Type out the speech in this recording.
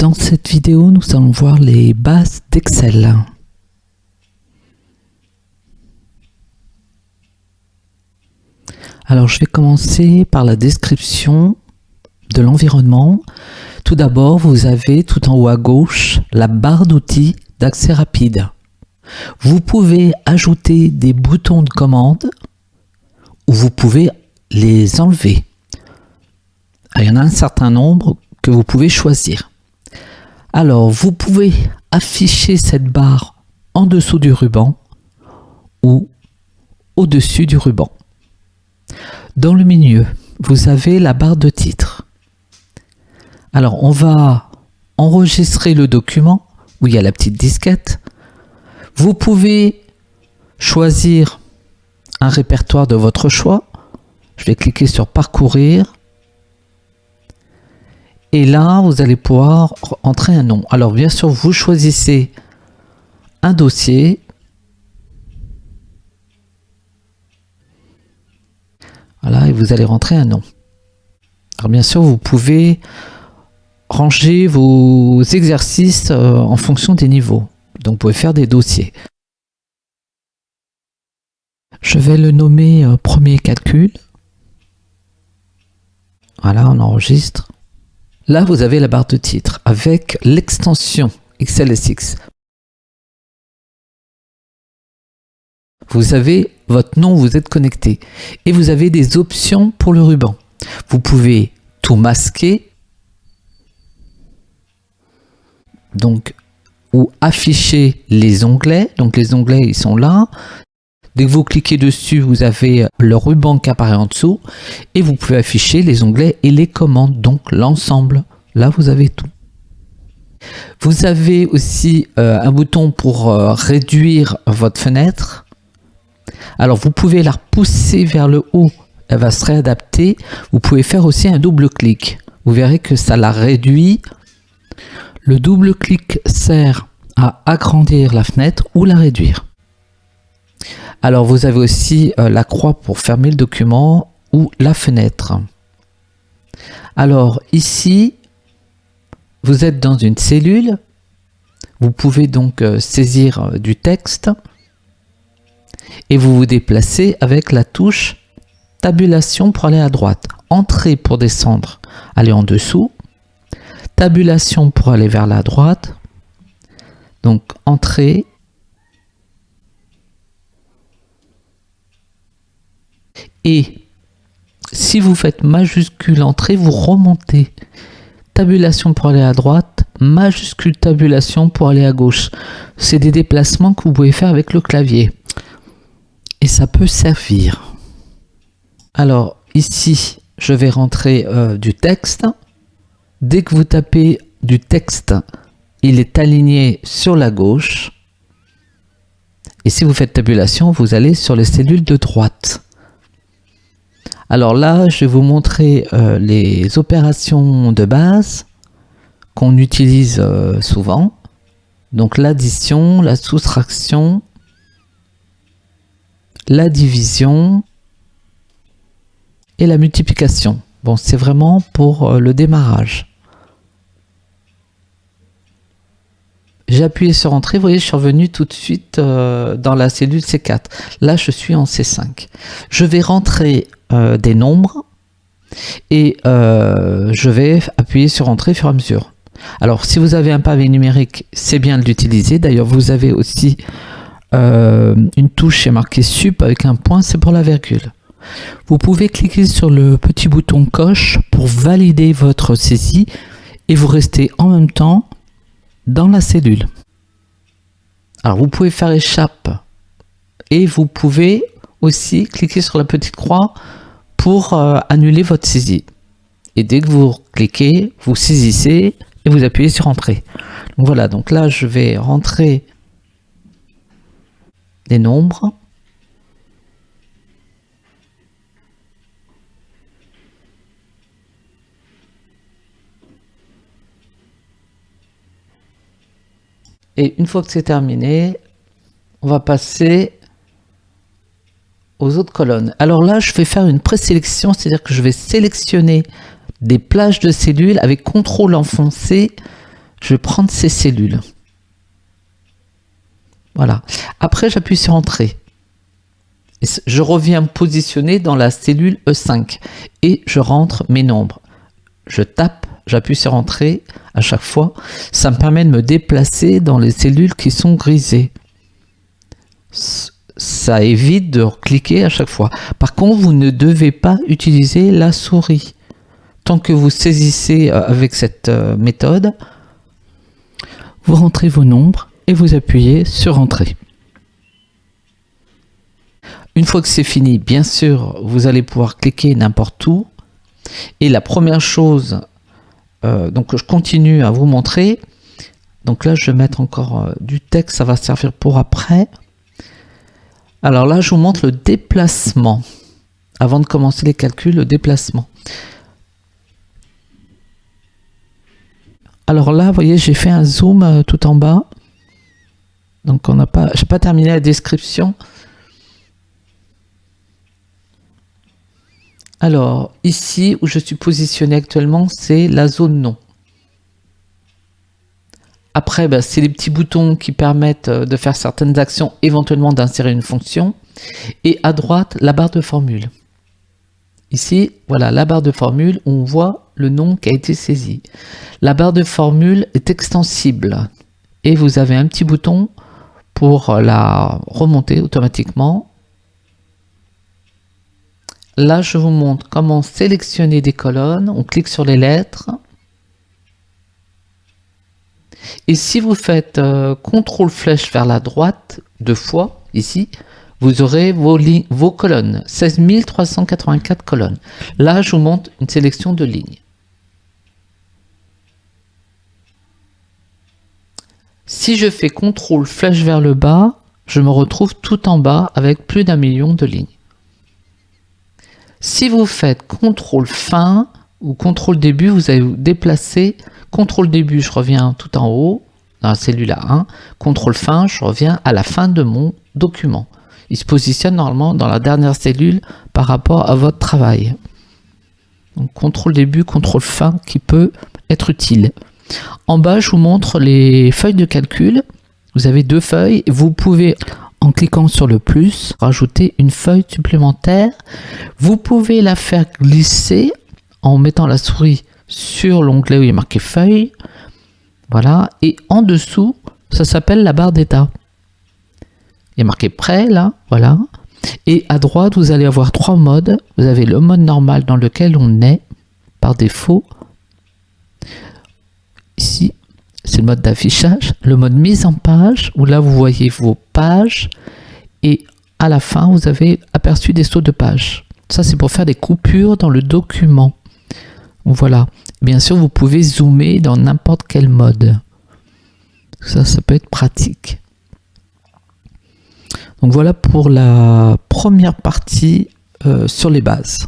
Dans cette vidéo, nous allons voir les bases d'Excel. Alors, je vais commencer par la description de l'environnement. Tout d'abord, vous avez tout en haut à gauche la barre d'outils d'accès rapide. Vous pouvez ajouter des boutons de commande ou vous pouvez les enlever. Il y en a un certain nombre que vous pouvez choisir. Alors, vous pouvez afficher cette barre en dessous du ruban ou au-dessus du ruban. Dans le milieu, vous avez la barre de titre. Alors, on va enregistrer le document où il y a la petite disquette. Vous pouvez choisir un répertoire de votre choix. Je vais cliquer sur Parcourir. Et là, vous allez pouvoir entrer un nom. Alors, bien sûr, vous choisissez un dossier. Voilà, et vous allez rentrer un nom. Alors, bien sûr, vous pouvez ranger vos exercices en fonction des niveaux. Donc, vous pouvez faire des dossiers. Je vais le nommer premier calcul. Voilà, on enregistre. Là, vous avez la barre de titre avec l'extension XLSX. Vous avez votre nom, vous êtes connecté. Et vous avez des options pour le ruban. Vous pouvez tout masquer. Donc, ou afficher les onglets. Donc, les onglets, ils sont là. Dès que vous cliquez dessus, vous avez le ruban qui apparaît en dessous et vous pouvez afficher les onglets et les commandes, donc l'ensemble. Là, vous avez tout. Vous avez aussi un bouton pour réduire votre fenêtre. Alors, vous pouvez la repousser vers le haut, elle va se réadapter. Vous pouvez faire aussi un double clic. Vous verrez que ça la réduit. Le double clic sert à agrandir la fenêtre ou la réduire. Alors, vous avez aussi la croix pour fermer le document ou la fenêtre. Alors, ici, vous êtes dans une cellule. Vous pouvez donc saisir du texte et vous vous déplacez avec la touche tabulation pour aller à droite. Entrée pour descendre, aller en dessous. Tabulation pour aller vers la droite. Donc, entrée. Et si vous faites majuscule entrée, vous remontez. Tabulation pour aller à droite, majuscule tabulation pour aller à gauche. C'est des déplacements que vous pouvez faire avec le clavier. Et ça peut servir. Alors ici, je vais rentrer du texte. Dès que vous tapez du texte, il est aligné sur la gauche. Et si vous faites tabulation, vous allez sur les cellules de droite. Alors là, je vais vous montrer les opérations de base qu'on utilise souvent. Donc l'addition, la soustraction, la division et la multiplication. Bon, c'est vraiment pour le démarrage. J'ai appuyé sur Entrée, vous voyez, je suis revenu tout de suite dans la cellule C4. Là, je suis en C5. Je vais rentrer des nombres et je vais appuyer sur Entrée au fur et à mesure. Alors, si vous avez un pavé numérique, c'est bien de l'utiliser. D'ailleurs, vous avez aussi une touche qui est marquée Sup avec un point, c'est pour la virgule. Vous pouvez cliquer sur le petit bouton coche pour valider votre saisie et vous restez en même temps dans la cellule. Alors, vous pouvez faire échappe et vous pouvez aussi cliquer sur la petite croix pour annuler votre saisie. Et dès que vous cliquez, vous saisissez et vous appuyez sur Entrée. Donc voilà, donc là je vais rentrer les nombres. Et une fois que c'est terminé, on va passer aux autres colonnes. Alors là, je vais faire une présélection, c'est-à-dire que je vais sélectionner des plages de cellules avec CTRL enfoncé. Je vais prendre ces cellules. Voilà. Après, j'appuie sur Entrée. Et je reviens me positionner dans la cellule E5 et je rentre mes nombres. Je tape, j'appuie sur Entrée à chaque fois. Ça me permet de me déplacer dans les cellules qui sont grisées. Ça évite de cliquer à chaque fois. Par contre, vous ne devez pas utiliser la souris. Tant que vous saisissez avec cette méthode, vous rentrez vos nombres et vous appuyez sur Entrée. Une fois que c'est fini, bien sûr, vous allez pouvoir cliquer n'importe où. Et la première chose, donc je continue à vous montrer. Donc là, je vais mettre encore du texte, ça va servir pour après. Alors là, je vous montre le déplacement. Avant de commencer les calculs, le déplacement. Alors là, vous voyez, j'ai fait un zoom tout en bas. Donc j'ai pas terminé la description. Alors ici où je suis positionné actuellement, c'est la zone non. Après, c'est les petits boutons qui permettent de faire certaines actions, éventuellement d'insérer une fonction. Et à droite, la barre de formule. Ici, voilà, la barre de formule, on voit le nom qui a été saisi. La barre de formule est extensible. Et vous avez un petit bouton pour la remonter automatiquement. Là, je vous montre comment sélectionner des colonnes. On clique sur les lettres. Et si vous faites CTRL flèche vers la droite 2 fois, ici, vous aurez vos colonnes, 16 384 colonnes. Là, je vous montre une sélection de lignes. Si je fais CTRL flèche vers le bas, je me retrouve tout en bas avec plus d'1 million de lignes. Si vous faites CTRL fin ou CTRL début, vous allez vous déplacer. CTRL début, je reviens tout en haut, dans la cellule A1. CTRL fin, je reviens à la fin de mon document. Il se positionne normalement dans la dernière cellule par rapport à votre travail. Donc CTRL début, CTRL fin qui peut être utile. En bas, je vous montre les feuilles de calcul. Vous avez 2 feuilles. Vous pouvez, en cliquant sur le plus, rajouter une feuille supplémentaire. Vous pouvez la faire glisser en mettant la souris sur l'onglet où il est marqué feuille. Voilà. Et en dessous, ça s'appelle la barre d'état. Il est marqué prêt là. Voilà. Et à droite, vous allez avoir 3 modes. Vous avez le mode normal dans lequel on est par défaut. Ici, c'est le mode d'affichage. Le mode mise en page, où là, vous voyez vos pages. Et à la fin, vous avez aperçu des sauts de pages. Ça, c'est pour faire des coupures dans le document. Voilà. Bien sûr, vous pouvez zoomer dans n'importe quel mode. Ça peut être pratique. Donc voilà pour la première partie sur les bases.